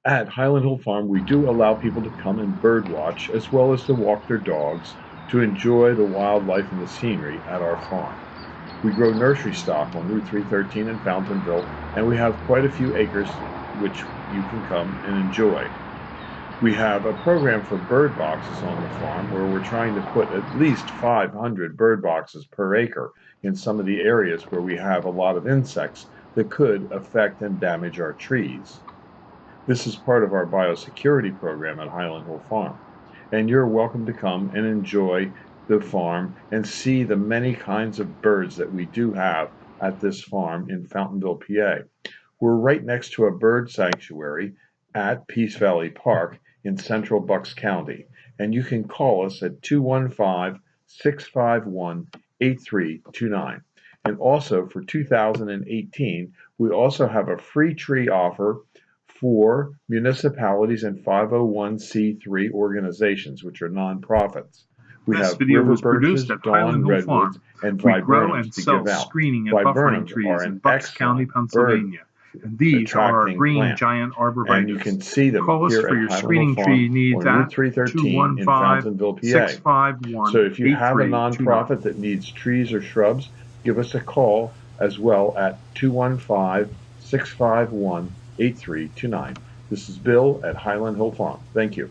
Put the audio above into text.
At Highland Hill Farm, we do allow people to come and bird watch as well as to walk their dogs to enjoy the wildlife and the scenery at our farm. We grow nursery stock on Route 313 in Fountainville, and we have quite a few acres which you can come and enjoy. We have a program for bird boxes on the farm where we're trying to put at least 500 bird boxes per acre in some of the areas where we have a lot of insects that could affect and damage our trees. This is part of our biosecurity program at Highland Hill Farm. And you're welcome to come and enjoy the farm and see the many kinds of birds that we do have at this farm in Fountainville, PA. We're right next to a bird sanctuary at Peace Valley Park in central Bucks County. And you can call us at 215 651 8329. And also for 2018, we also have a free tree offer for municipalities and 501c3 organizations, which are nonprofits. We This have video river was produced birches, at dawn Highland Hill redwoods, Farm. and We grow viburnums and to sell give out. screening and buffering Viburnums trees are in an Bucks County, excellent bird Pennsylvania, and these are our attracting green plant, giant and you arborvitaes. can see them Call us here for at your Highland Hill screening tree Farm needs on Route at 313 in 215 Fountainville, PA. 651 So if you have a 8329. nonprofit that needs trees or shrubs, give us a call as well at 215 651 8329. This is Bill at Highland Hill Farm. Thank you.